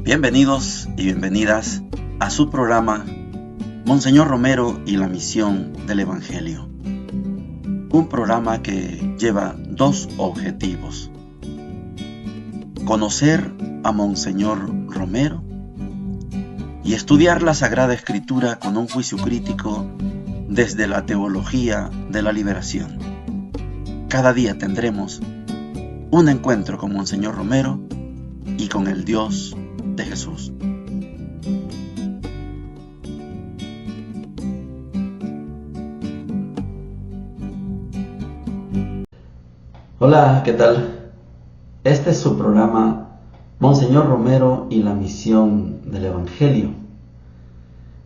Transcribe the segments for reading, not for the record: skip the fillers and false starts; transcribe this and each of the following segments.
Bienvenidos y bienvenidas a su programa Monseñor Romero y la misión del Evangelio. Un programa que lleva dos objetivos: conocer a Monseñor Romero y estudiar la Sagrada Escritura con un juicio crítico desde la teología de la liberación. Cada día tendremos un encuentro con Monseñor Romero y con el Dios de Jesús. Hola, ¿qué tal? Este es su programa Monseñor Romero y la misión del Evangelio.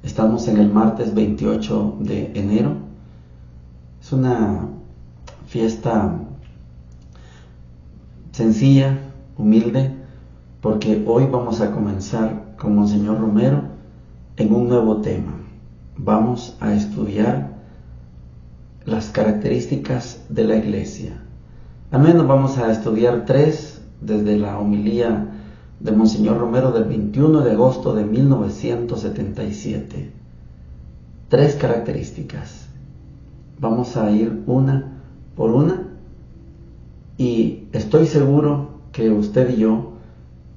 Estamos en el martes 28 de enero. Es una fiesta sencilla, humilde, porque hoy vamos a comenzar con Monseñor Romero en un nuevo tema. Vamos a estudiar las características de la Iglesia. Al menos vamos a estudiar tres desde la homilía de Monseñor Romero del 21 de agosto de 1977. Tres características. Vamos a ir una por una y estoy seguro que usted y yo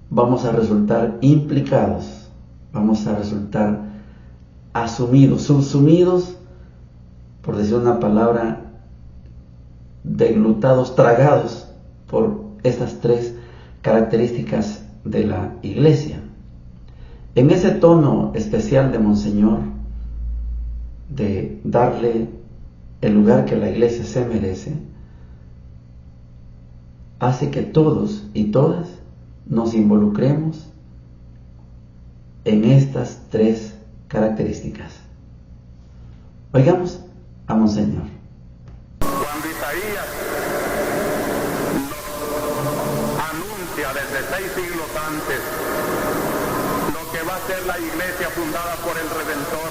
vamos a resultar implicados, vamos a resultar asumidos, subsumidos, por decir una palabra, deglutados, tragados por estas tres características de la Iglesia. En ese tono especial de Monseñor, de darle el lugar que la Iglesia se merece, hace que todos y todas nos involucremos en estas tres características. Oigamos a Monseñor. Cuando Isaías nos anuncia desde 6 siglos antes lo que va a ser la iglesia fundada por el Redentor,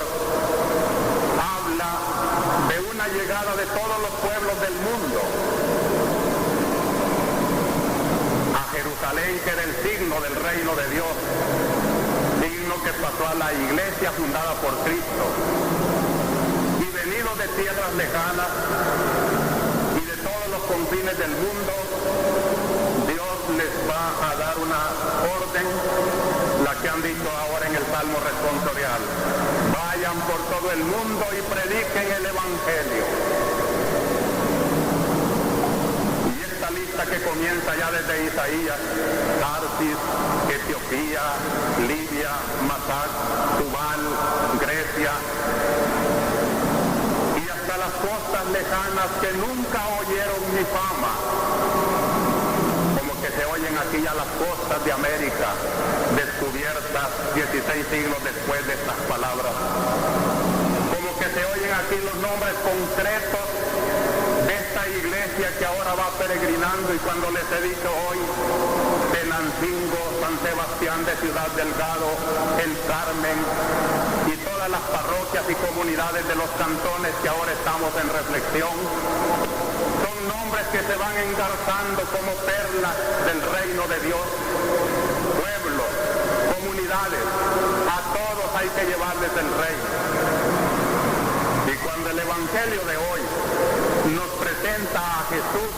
habla de una llegada de todos los pueblos del mundo a Jerusalén, que era el signo del reino de Dios, signo que pasó a la iglesia fundada por Cristo. Y venidos de tierras lejanas y de todos los confines del mundo, Dios les va a dar una orden, la que han dicho ahora en el Salmo responsorial: vayan por todo el mundo y prediquen el Evangelio. Que comienza ya desde Isaías: Tarsis, Etiopía, Libia, Masac, Tubal, Grecia, y hasta las costas lejanas que nunca oyeron mi fama, como que se oyen aquí ya las costas de América, descubiertas 16 siglos después de estas palabras, como que se oyen aquí los nombres concretos iglesia que ahora va peregrinando. Y cuando les he dicho hoy, Tenancingo, San Sebastián de Ciudad Delgado, El Carmen y todas las parroquias y comunidades de los cantones que ahora estamos en reflexión, son nombres que se van engarzando como perlas del reino de Dios. Pueblos, comunidades, a todos hay que llevarles el reino. Y cuando el Evangelio de hoy nos presenta a Jesús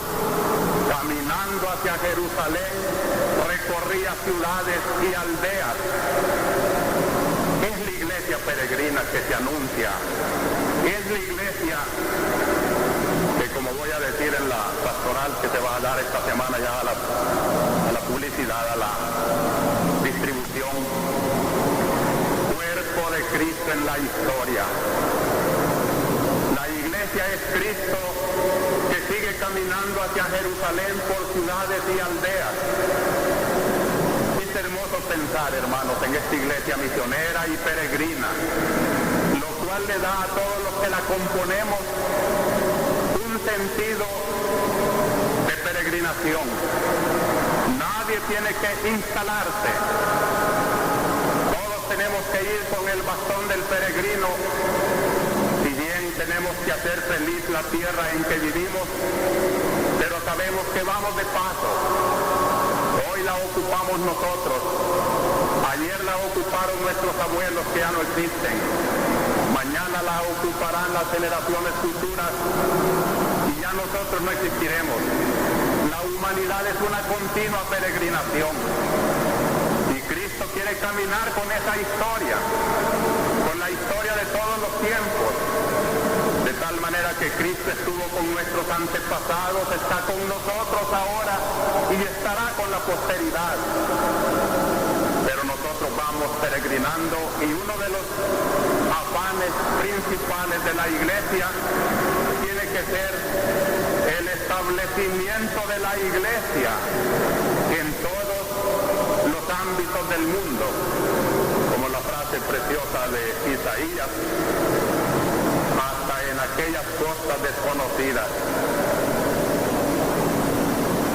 caminando hacia Jerusalén, recorría ciudades y aldeas. Es la iglesia peregrina que se anuncia. Es la iglesia que, como voy a decir en la pastoral que se va a dar esta semana ya a la publicidad, a la distribución, cuerpo de Cristo en la historia. La iglesia es Cristo que sigue caminando hacia Jerusalén por ciudades y aldeas. Es hermoso pensar, hermanos, en esta iglesia misionera y peregrina, lo cual le da a todos los que la componemos un sentido de peregrinación. Nadie tiene que instalarse. Todos tenemos que ir con el bastón del peregrino. Tenemos que hacer feliz la tierra en que vivimos, pero sabemos que vamos de paso. Hoy la ocupamos nosotros. Ayer la ocuparon nuestros abuelos que ya no existen. Mañana la ocuparán las generaciones futuras y ya nosotros no existiremos. La humanidad es una continua peregrinación y Cristo quiere caminar con esa historia, con la historia de todos los tiempos, de tal manera que Cristo estuvo con nuestros antepasados, está con nosotros ahora y estará con la posteridad. Pero nosotros vamos peregrinando y uno de los afanes principales de la iglesia tiene que ser el establecimiento de la iglesia en todos los ámbitos del mundo, como la frase preciosa de Isaías, hasta en aquellas costas desconocidas.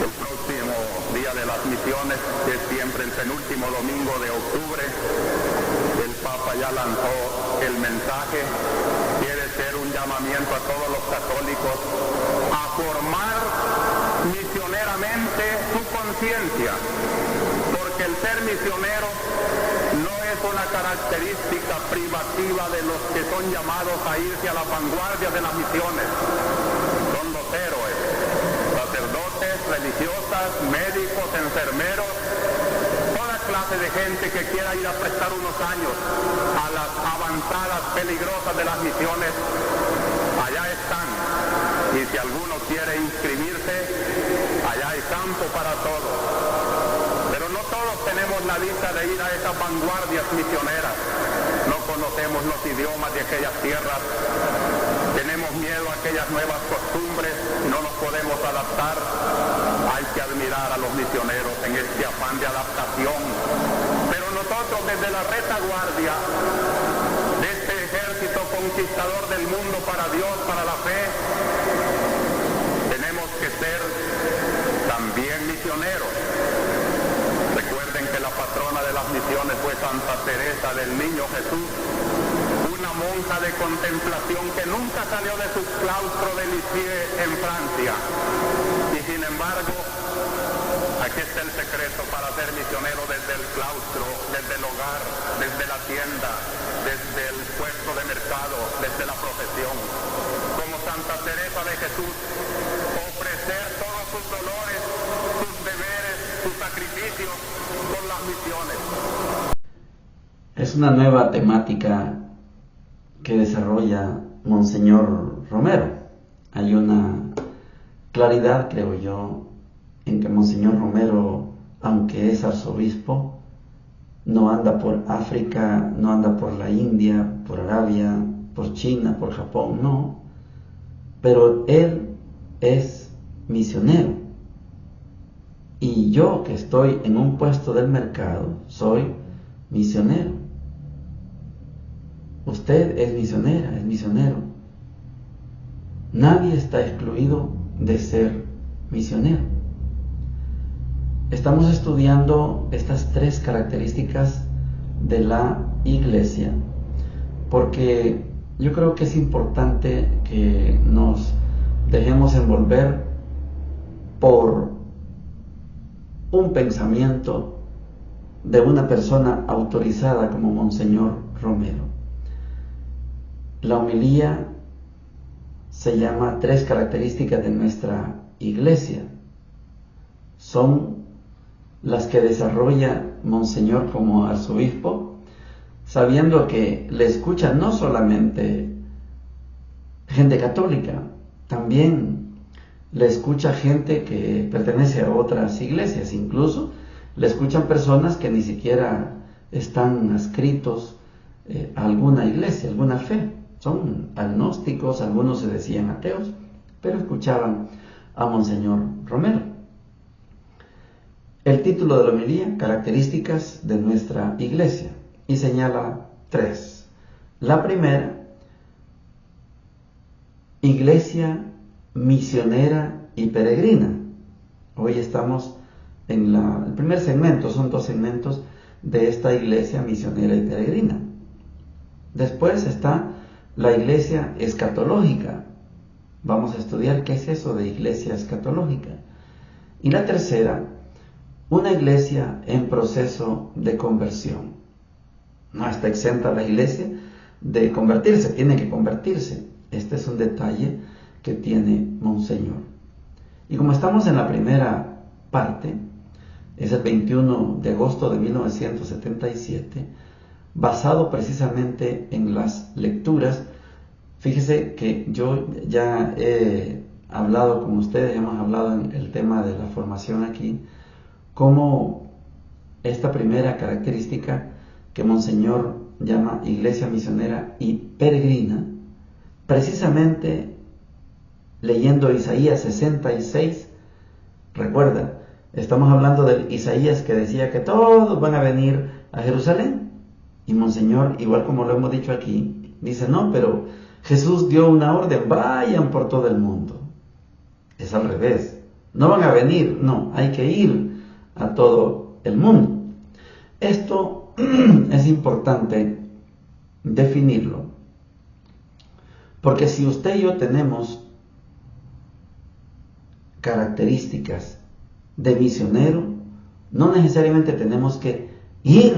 El próximo día de las misiones, que es siempre el penúltimo domingo de octubre, el Papa ya lanzó el mensaje. Quiere ser un llamamiento a todos los católicos a formar misioneramente su conciencia, porque el ser misionero no es una característica privativa de los que son llamados a irse a la vanguardia de las misiones. Son los héroes, sacerdotes, religiosas, médicos, enfermeros, toda clase de gente que quiera ir a prestar unos años a las avanzadas peligrosas de las misiones. Allá están, y si alguno quiere inscribirse, allá hay campo para todos. Pero no todos tenemos la dicha de ir a esas vanguardias misioneras. No conocemos los idiomas de aquellas tierras, tenemos miedo a aquellas nuevas costumbres y no nos podemos adaptar. Hay que admirar a los misioneros en este afán de adaptación. Pero nosotros desde la retaguardia de este ejército conquistador del mundo para Dios, para la fe, tenemos que ser también misioneros. Recuerden que la patrona de las misiones fue Santa Teresa del Niño Jesús, una monja de contemplación que nunca salió de su claustro de Lisieux en Francia. Y sin embargo, aquí está el secreto para ser misionero desde el claustro, desde el hogar, desde la tienda, desde el puesto de mercado, desde la profesión. Como Santa Teresa de Jesús, ofrecer todos sus dolores, sus deberes, sus sacrificios con las misiones. Es una nueva temática que desarrolla Monseñor Romero. Hay una claridad, creo yo, en que Monseñor Romero, aunque es arzobispo, no anda por África, no anda por la India, por Arabia, por China, por Japón, no. Pero él es misionero. Y yo, que estoy en un puesto del mercado, soy misionero. Usted es misionera, es misionero. Nadie está excluido de ser misionero. Estamos estudiando estas tres características de la iglesia, porque yo creo que es importante que nos dejemos envolver por un pensamiento de una persona autorizada como Monseñor Romero. La homilía se llama Tres características de nuestra iglesia. Son las que desarrolla Monseñor como arzobispo, sabiendo que le escucha no solamente gente católica, también le escucha gente que pertenece a otras iglesias, incluso le escuchan personas que ni siquiera están adscritos a alguna iglesia, alguna fe. Son agnósticos, algunos se decían ateos, pero escuchaban a Monseñor Romero. El título de la homilía, características de nuestra iglesia, y señala tres. La primera, iglesia misionera y peregrina. Hoy estamos en el primer segmento, son dos segmentos de esta iglesia misionera y peregrina. Después está la iglesia escatológica. Vamos a estudiar qué es eso de iglesia escatológica. Y la tercera, una iglesia en proceso de conversión. No está exenta la iglesia de convertirse, tiene que convertirse. Este es un detalle que tiene Monseñor. Y como estamos en la primera parte, es el 21 de agosto de 1977, basado precisamente en las lecturas. Fíjese que yo ya he hablado con ustedes, hemos hablado en el tema de la formación aquí, como esta primera característica que Monseñor llama iglesia misionera y peregrina, precisamente leyendo Isaías 66, recuerda, estamos hablando del Isaías que decía que todos van a venir a Jerusalén, y Monseñor, igual como lo hemos dicho aquí, dice no, pero Jesús dio una orden, vayan por todo el mundo. Es al revés, no van a venir, no, hay que ir a todo el mundo. Esto es importante definirlo, porque si usted y yo tenemos características de misionero, no necesariamente tenemos que ir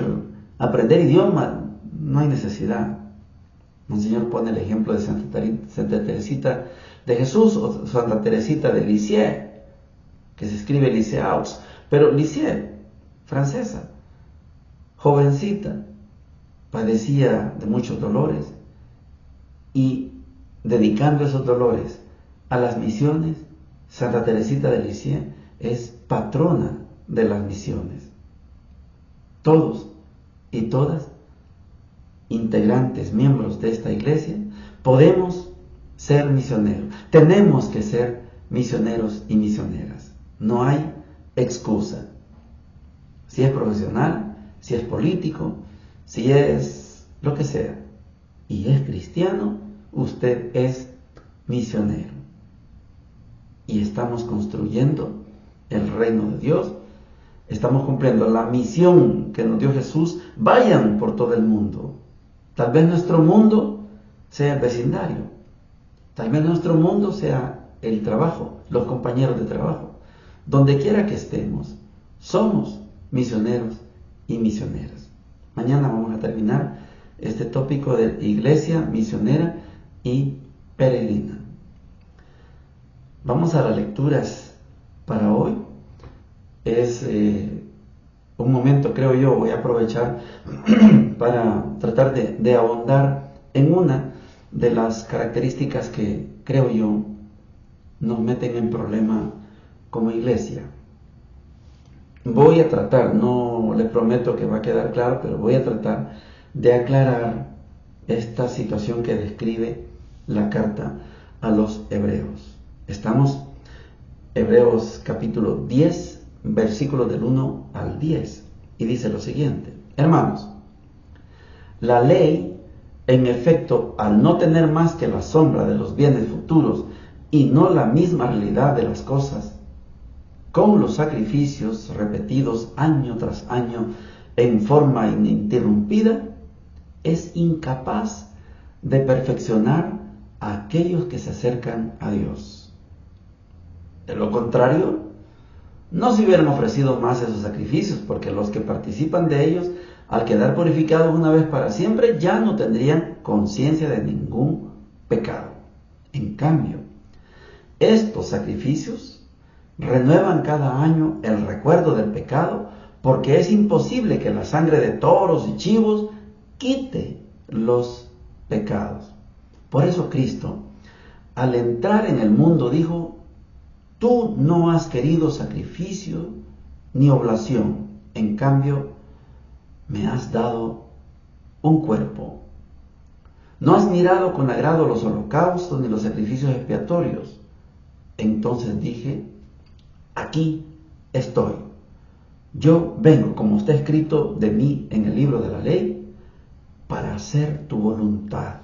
a aprender idioma, no hay necesidad. Monseñor pone el ejemplo de Santa Teresita de Jesús o Santa Teresita de Lisieux, que se escribe Lisieux, pero Lisieux, francesa, jovencita, padecía de muchos dolores y dedicando esos dolores a las misiones, Santa Teresita de Lisieux es patrona de las misiones. Todos y todas, integrantes, miembros de esta iglesia, podemos ser misioneros. Tenemos que ser misioneros y misioneras. No hay excusa. Si es profesional, si es político, si es lo que sea, y es cristiano, usted es misionero. Y estamos construyendo el reino de Dios. Estamos cumpliendo la misión que nos dio Jesús. Vayan por todo el mundo. Tal vez nuestro mundo sea el vecindario. Tal vez nuestro mundo sea el trabajo, los compañeros de trabajo. Donde quiera que estemos, somos misioneros y misioneras. Mañana vamos a terminar este tópico de iglesia misionera y peregrina. Vamos a las lecturas para hoy. Es un momento, creo yo, voy a aprovechar para tratar de ahondar en una de las características que, creo yo, nos meten en problema como iglesia. Voy a tratar, no les prometo que va a quedar claro, pero voy a tratar de aclarar esta situación que describe la carta a los hebreos. Estamos Hebreos capítulo 10, versículos del 1 al 10, y dice lo siguiente: hermanos, la ley, en efecto, al no tener más que la sombra de los bienes futuros y no la misma realidad de las cosas, con los sacrificios repetidos año tras año en forma ininterrumpida, es incapaz de perfeccionar a aquellos que se acercan a Dios. De lo contrario, no se hubieran ofrecido más esos sacrificios, porque los que participan de ellos, al quedar purificados una vez para siempre, ya no tendrían conciencia de ningún pecado. En cambio, estos sacrificios renuevan cada año el recuerdo del pecado, porque es imposible que la sangre de toros y chivos quite los pecados. Por eso Cristo, al entrar en el mundo, dijo: tú no has querido sacrificio ni oblación, en cambio me has dado un cuerpo. No has mirado con agrado los holocaustos ni los sacrificios expiatorios. Entonces dije: aquí estoy. Yo vengo, como está escrito de mí en el libro de la ley, para hacer tu voluntad.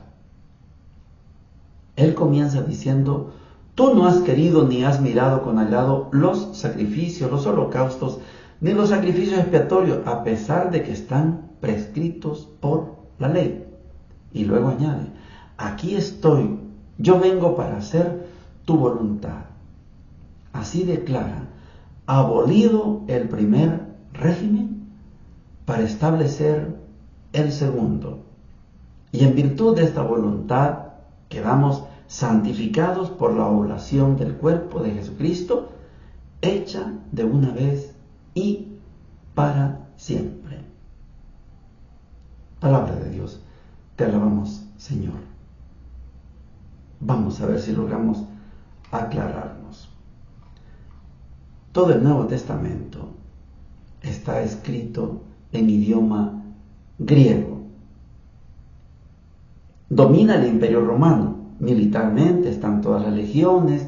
Él comienza diciendo: tú no has querido ni has mirado con agrado los sacrificios, los holocaustos, ni los sacrificios expiatorios, a pesar de que están prescritos por la ley. Y luego añade: aquí estoy, yo vengo para hacer tu voluntad. Así declara, abolido el primer régimen para establecer el segundo. Y en virtud de esta voluntad quedamos santificados por la oblación del cuerpo de Jesucristo, hecha de una vez y para siempre. Palabra de Dios, te alabamos, Señor. Vamos a ver si logramos aclararnos. Todo el Nuevo Testamento está escrito en idioma griego. Domina el Imperio Romano. Militarmente están todas las legiones,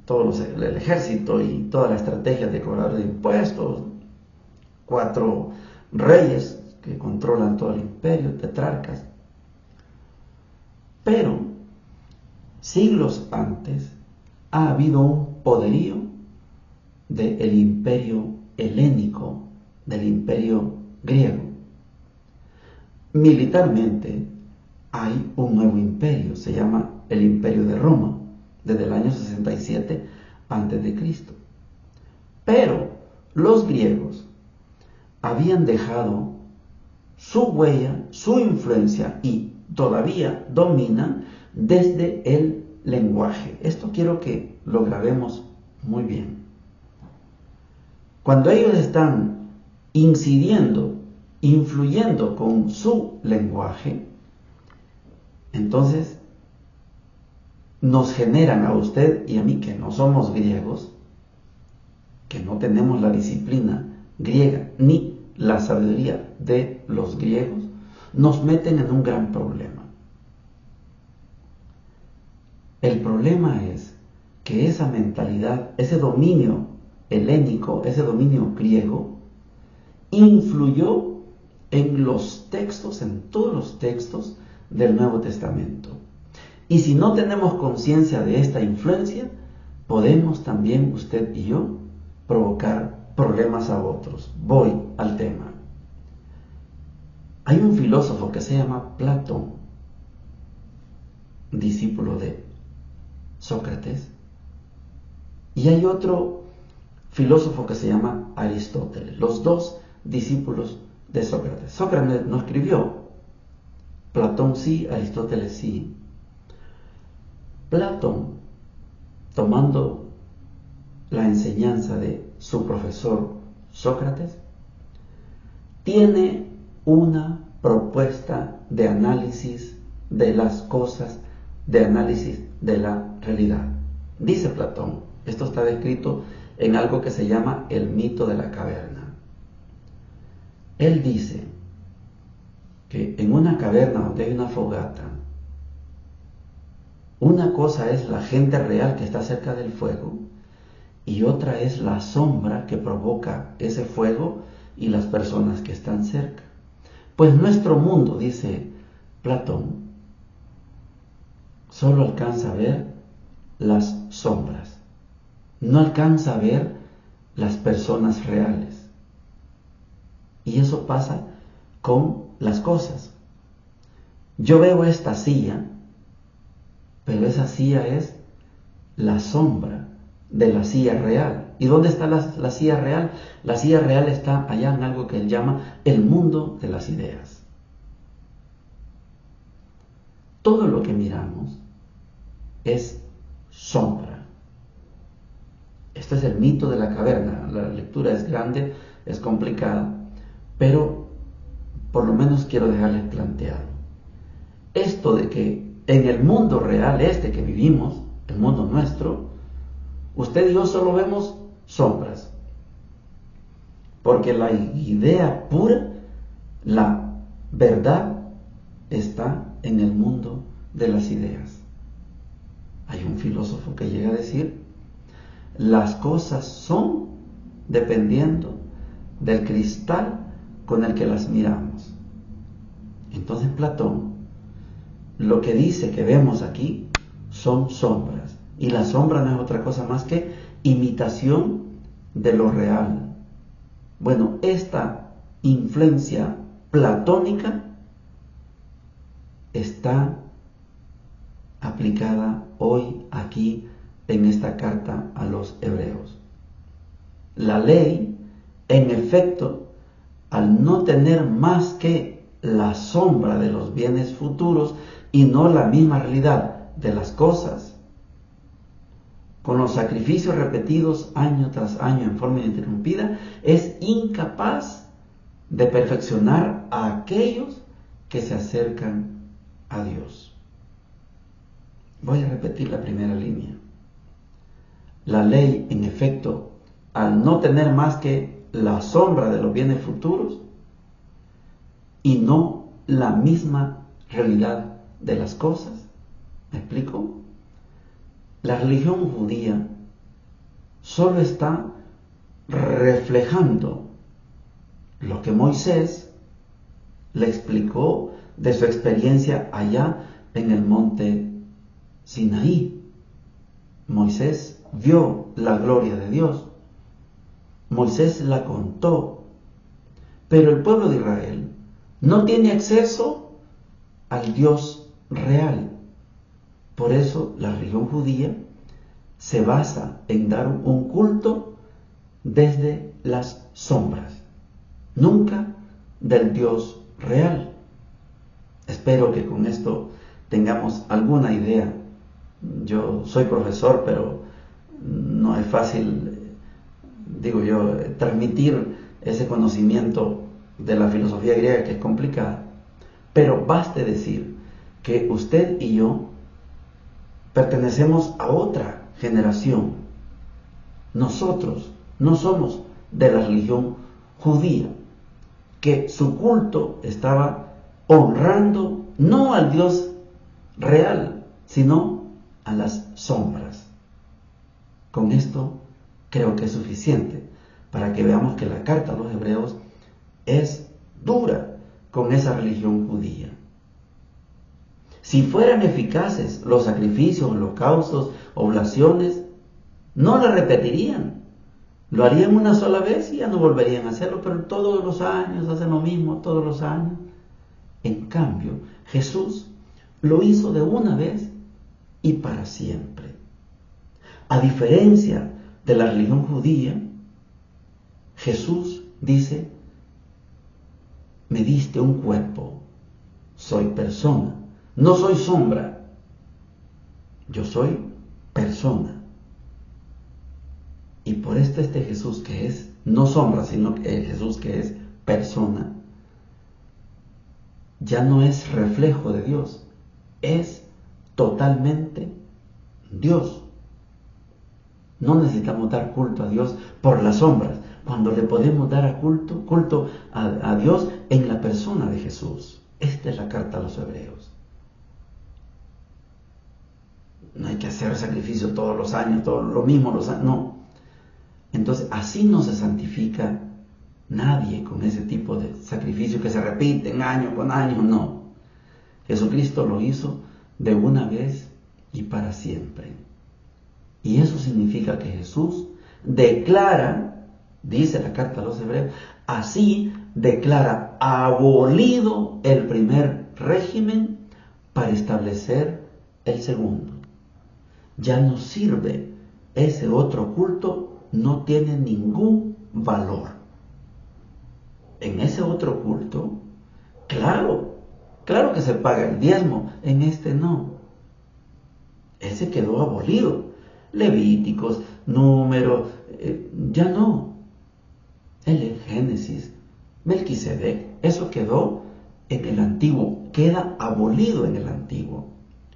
el ejército y toda la estrategia de cobrar de impuestos. 4 reyes que controlan todo el imperio, tetrarcas. Pero siglos antes ha habido un poderío del imperio helénico, del imperio griego. Militarmente hay un nuevo imperio, se llama el Imperio de Roma, desde el año 67 a.C. Pero los griegos habían dejado su huella, su influencia, y todavía dominan desde el lenguaje. Esto quiero que lo grabemos muy bien. Cuando ellos están incidiendo, influyendo con su lenguaje, entonces nos generan a usted y a mí, que no somos griegos, que no tenemos la disciplina griega ni la sabiduría de los griegos, nos meten en un gran problema. El problema es que esa mentalidad, ese dominio helénico, ese dominio griego, influyó en los textos, en todos los textos del Nuevo Testamento. Y si no tenemos conciencia de esta influencia, podemos también, usted y yo, provocar problemas a otros. Voy al tema. Hay un filósofo que se llama Platón, discípulo de Sócrates, y hay otro filósofo que se llama Aristóteles, los dos discípulos de Sócrates. Sócrates no escribió, Platón sí, Aristóteles sí. Platón, tomando la enseñanza de su profesor Sócrates, tiene una propuesta de análisis de las cosas, de análisis de la realidad. Dice Platón, esto está descrito en algo que se llama el mito de la caverna. Él dice que en una caverna donde hay una fogata, una cosa es la gente real que está cerca del fuego y otra es la sombra que provoca ese fuego y las personas que están cerca. Pues nuestro mundo, dice Platón, solo alcanza a ver las sombras, no alcanza a ver las personas reales. Y eso pasa con las cosas. Yo veo esta silla, pero esa silla es la sombra de la silla real. ¿Y dónde está la silla real? La silla real está allá en algo que él llama el mundo de las ideas. Todo lo que miramos es sombra. Este es el mito de la caverna. La lectura es grande, es complicada, pero por lo menos quiero dejarles planteado esto de que en el mundo real que vivimos, el mundo nuestro, usted y yo solo vemos sombras, porque la idea pura, la verdad, está en el mundo de las ideas. Hay un filósofo que llega a decir, las cosas son dependiendo del cristal con el que las miramos. Entonces Platón lo que dice que vemos aquí son sombras, y la sombra no es otra cosa más que imitación de lo real. Bueno, esta influencia platónica está aplicada hoy aquí en esta carta a los hebreos. La ley, en efecto, al no tener más que la sombra de los bienes futuros y no la misma realidad de las cosas, con los sacrificios repetidos año tras año en forma ininterrumpida, es incapaz de perfeccionar a aquellos que se acercan a Dios. Voy a repetir la primera línea. La ley, en efecto, al no tener más que la sombra de los bienes futuros y no la misma realidad de las cosas, ¿me explico? La religión judía solo está reflejando lo que Moisés le explicó de su experiencia allá en el monte Sinaí. Moisés vio la gloria de Dios. Moisés la contó. Pero el pueblo de Israel no tiene acceso al Dios real. Por eso la religión judía se basa en dar un culto desde las sombras, nunca del Dios real. Espero que con esto tengamos alguna idea. Yo soy profesor, pero no es fácil, digo yo, transmitir ese conocimiento de la filosofía griega, que es complicada. Pero baste decir que usted y yo pertenecemos a otra generación. Nosotros no somos de la religión judía, que su culto estaba honrando no al Dios real, sino a las sombras. Con esto creo que es suficiente para que veamos que la carta a los Hebreos es dura con esa religión judía. Si fueran eficaces los sacrificios, holocaustos, oblaciones, no la repetirían. Lo harían una sola vez y ya no volverían a hacerlo, pero todos los años hacen lo mismo, todos los años. En cambio, Jesús lo hizo de una vez y para siempre. A diferencia de la religión judía, Jesús dice: me diste un cuerpo, soy persona, no soy sombra, yo soy persona. Y por esto este Jesús, que es no sombra, sino el Jesús que es persona, ya no es reflejo de Dios, es totalmente Dios. No necesitamos dar culto a Dios por las sombras, cuando le podemos dar culto a Dios en la persona de Jesús. Esta es la carta a los Hebreos. No hay que hacer sacrificio todos los años, todo lo mismo los años, no. Entonces, así no se santifica nadie con ese tipo de sacrificio que se repiten año con año, no. Jesucristo lo hizo de una vez y para siempre. Y eso significa que Jesús declara, dice la carta a los Hebreos, así declara abolido el primer régimen para establecer el segundo. Ya no sirve, ese otro culto no tiene ningún valor. En ese otro culto, claro que se paga el diezmo, en este no. Ese quedó abolido. Levíticos, números, ya no. El Génesis, Melquisedec, eso quedó en el antiguo, queda abolido en el antiguo.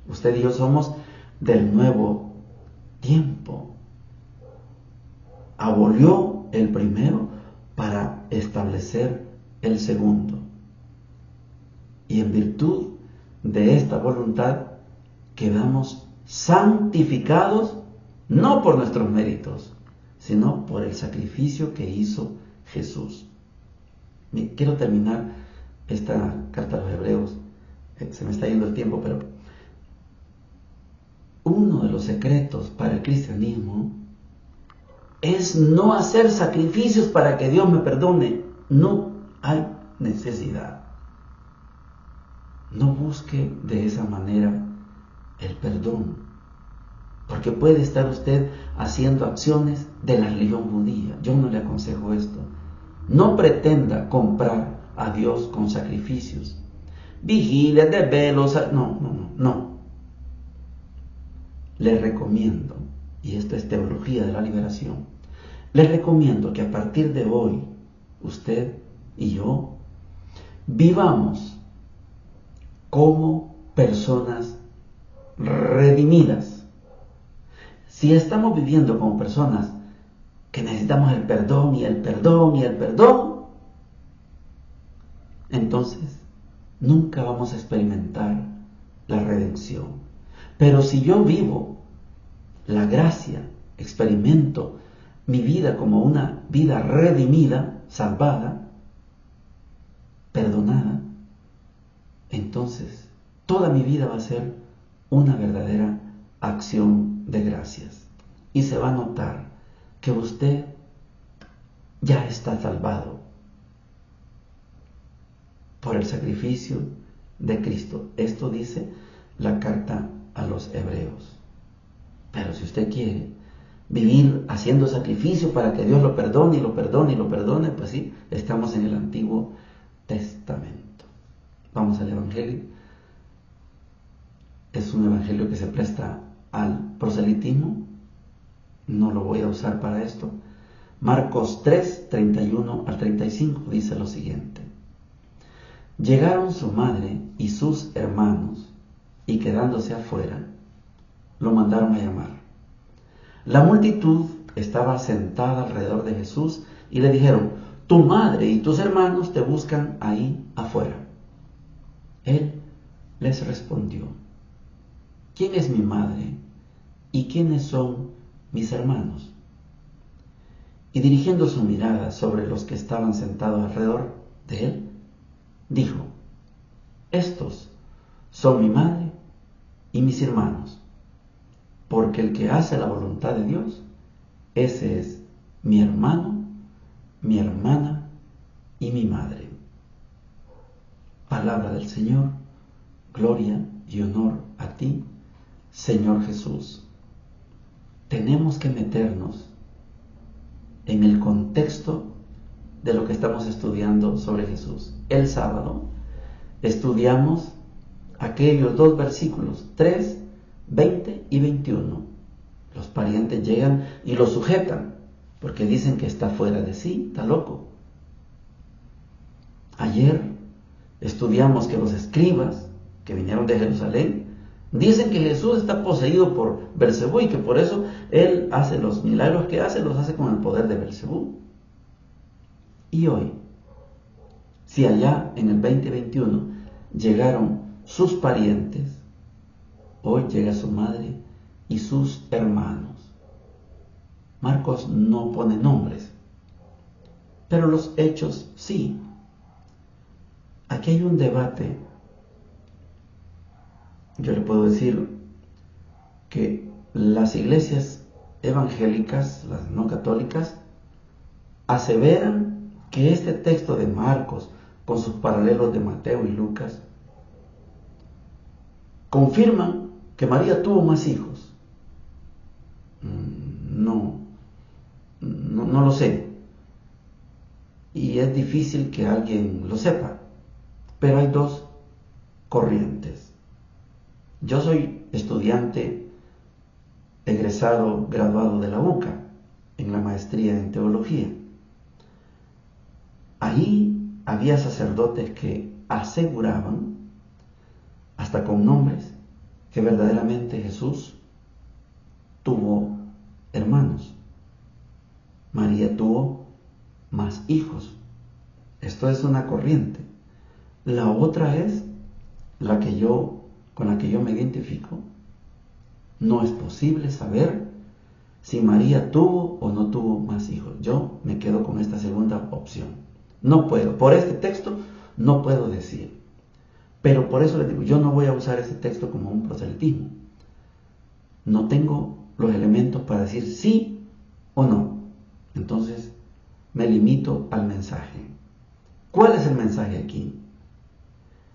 Usted y yo somos del nuevo tiempo. Abolió el primero para establecer el segundo. Y en virtud de esta voluntad quedamos santificados, no por nuestros méritos, sino por el sacrificio que hizo Jesús. Quiero terminar esta carta a los Hebreos. Se me está yendo el tiempo, pero uno de los secretos para el cristianismo es no hacer sacrificios para que Dios me perdone. No hay necesidad. No busque de esa manera el perdón, porque puede estar usted haciendo acciones de la religión judía. Yo no le aconsejo esto. No pretenda comprar a Dios con sacrificios, vigilias, desvelos. No. Les recomiendo, y esto es teología de la liberación, les recomiendo que a partir de hoy, usted y yo, vivamos como personas redimidas. Si estamos viviendo como personas que necesitamos el perdón y el perdón y el perdón, entonces nunca vamos a experimentar la redención. Pero si yo vivo la gracia, experimento mi vida como una vida redimida, salvada, perdonada, entonces toda mi vida va a ser una verdadera acción de gracias. Y se va a notar que usted ya está salvado por el sacrificio de Cristo. Esto dice la carta a los Hebreos. Pero si usted quiere vivir haciendo sacrificio para que Dios lo perdone y lo perdone y lo perdone, pues sí, estamos en el Antiguo Testamento. Vamos al Evangelio. Es un evangelio que se presta al proselitismo. No lo voy a usar para esto. Marcos 3, 31 al 35 dice lo siguiente. Llegaron su madre y sus hermanos, y quedándose afuera, lo mandaron a llamar. La multitud estaba sentada alrededor de Jesús y le dijeron, tu madre y tus hermanos te buscan ahí afuera. Él les respondió, ¿quién es mi madre y quiénes son mis hermanos? Y dirigiendo su mirada sobre los que estaban sentados alrededor de él, dijo, estos son mi madre y mis hermanos, porque el que hace la voluntad de Dios, ese es mi hermano, mi hermana y mi madre. Palabra del Señor, gloria y honor a ti, Señor Jesús. Tenemos que meternos en el contexto de lo que estamos estudiando sobre Jesús. El sábado estudiamos aquellos dos versículos, 3, 20 y 21. Los parientes llegan y lo sujetan, porque dicen que está fuera de sí, está loco. Ayer estudiamos que los escribas que vinieron de Jerusalén dicen que Jesús está poseído por Belcebú y que por eso Él hace los milagros que hace, los hace con el poder de Belcebú. Y hoy, si allá en el 2021 llegaron sus parientes, hoy llega su madre y sus hermanos. Marcos no pone nombres, pero los hechos sí. Aquí hay un debate. Yo le puedo decir que las iglesias evangélicas, las no católicas, aseveran que este texto de Marcos, con sus paralelos de Mateo y Lucas, confirman que María tuvo más hijos. No lo sé. Y es difícil que alguien lo sepa. Pero hay dos corrientes. Yo soy estudiante egresado, graduado de la UCA, en la maestría en teología. Ahí había sacerdotes que aseguraban, hasta con nombres, que verdaderamente Jesús tuvo hermanos. María tuvo más hijos. Esto es una corriente. La otra es con la que yo me identifico. No es posible saber si María tuvo o no tuvo más hijos. Yo me quedo con esta segunda opción. No puedo, por este texto no puedo decir. Pero por eso les digo, yo no voy a usar este texto como un proselitismo. No tengo los elementos para decir sí o no. Entonces me limito al mensaje. ¿Cuál es el mensaje aquí?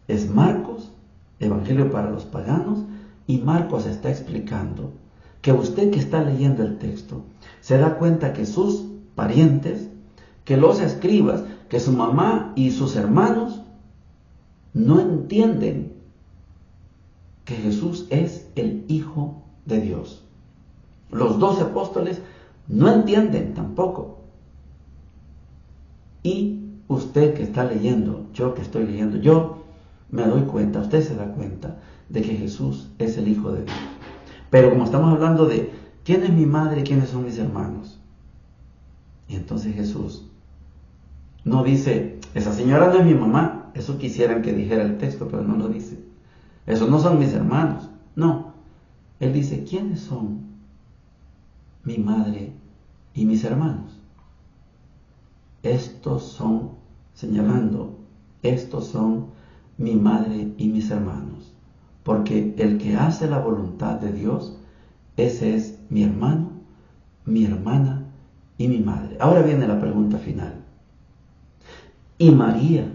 Es Marcos, Evangelio para los paganos, y Marcos está explicando que usted que está leyendo el texto se da cuenta que sus parientes que los escribas, que su mamá y sus hermanos no entienden que Jesús es el Hijo de Dios. Los 12 apóstoles no entienden tampoco. Y usted que está leyendo, yo que estoy leyendo, yo me doy cuenta, usted se da cuenta de que Jesús es el Hijo de Dios. Pero como estamos hablando de quién es mi madre y quiénes son mis hermanos, y entonces Jesús no dice, esa señora no es mi mamá. Eso quisieran que dijera el texto, pero no lo dice. Esos no son mis hermanos. No. Él dice, ¿quiénes son mi madre y mis hermanos? Estos son, señalando, estos son mi madre y mis hermanos. Porque el que hace la voluntad de Dios, ese es mi hermano, mi hermana y mi madre. Ahora viene la pregunta final. ¿Y María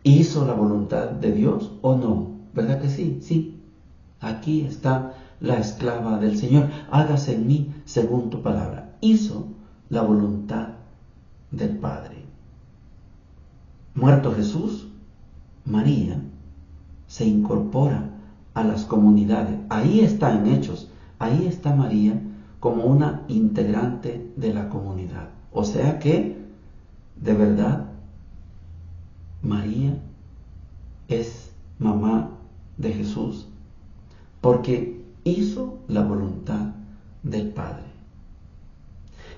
hizo la voluntad de Dios o no? ¿Verdad que sí? Sí. Aquí está la esclava del Señor. Hágase en mí según tu palabra. Hizo la voluntad del Padre. Muerto Jesús, María se incorpora a las comunidades. Ahí está en Hechos. Ahí está María como una integrante de la comunidad. O sea que, de verdad, María es mamá de Jesús porque hizo la voluntad del Padre.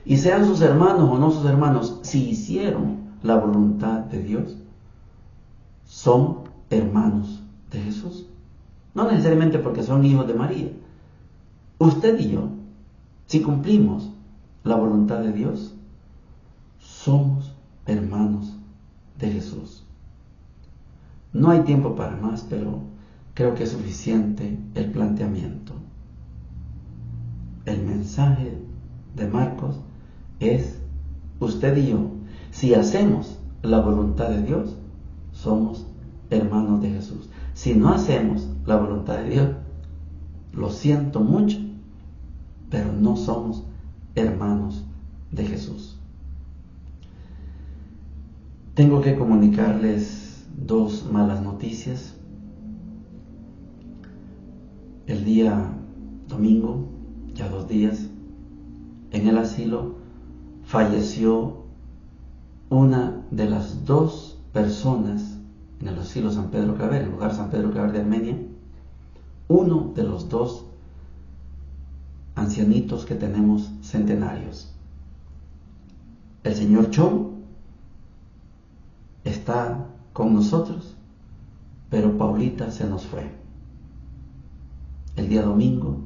Y sean sus hermanos o no sus hermanos, si hicieron la voluntad de Dios, son hermanos de Jesús. No necesariamente porque son hijos de María. Usted y yo, si cumplimos la voluntad de Dios, somos hermanos de Jesús. No hay tiempo para más, pero creo que es suficiente el planteamiento. El mensaje de Marcos es, usted y yo, si hacemos la voluntad de Dios, somos hermanos de Jesús. Si no hacemos la voluntad de Dios, lo siento mucho, pero no somos hermanos de Jesús. Tengo que comunicarles dos malas noticias. El día domingo, ya 2 días, en el asilo falleció una de las 2 personas en el asilo San Pedro Claver, en el lugar San Pedro Claver de Armenia, uno de los 2 ancianitos que tenemos centenarios. El señor Cho está con nosotros, pero Paulita se nos fue. El día domingo,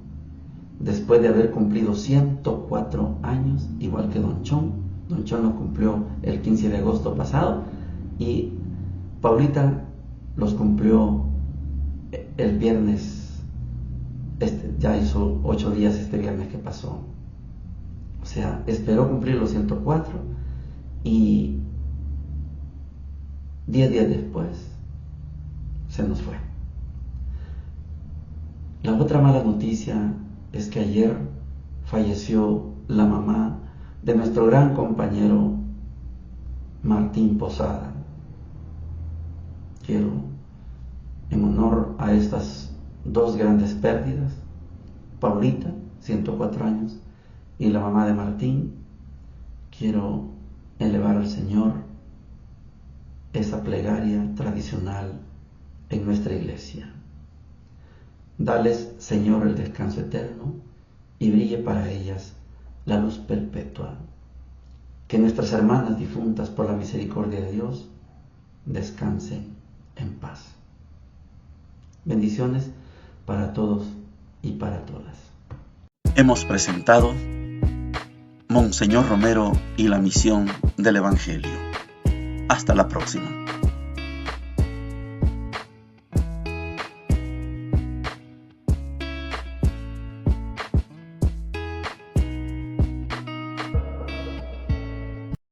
después de haber cumplido 104 años, igual que Don Chon lo cumplió el 15 de agosto pasado, y Paulita los cumplió el viernes, ya hizo 8 días este viernes que pasó. O sea, esperó cumplir los 104 y 10 días después se nos fue. La otra mala noticia es que ayer falleció la mamá de nuestro gran compañero Martín Posada. Quiero, en honor a estas 2 grandes pérdidas, Paulita, 104 años, y la mamá de Martín, quiero elevar al Señor esa plegaria tradicional en nuestra iglesia. Dales, Señor, el descanso eterno y brille para ellas la luz perpetua. Que nuestras hermanas difuntas, por la misericordia de Dios, descansen en paz. Bendiciones para todos y para todas. Hemos presentado Monseñor Romero y la misión del Evangelio. Hasta la próxima.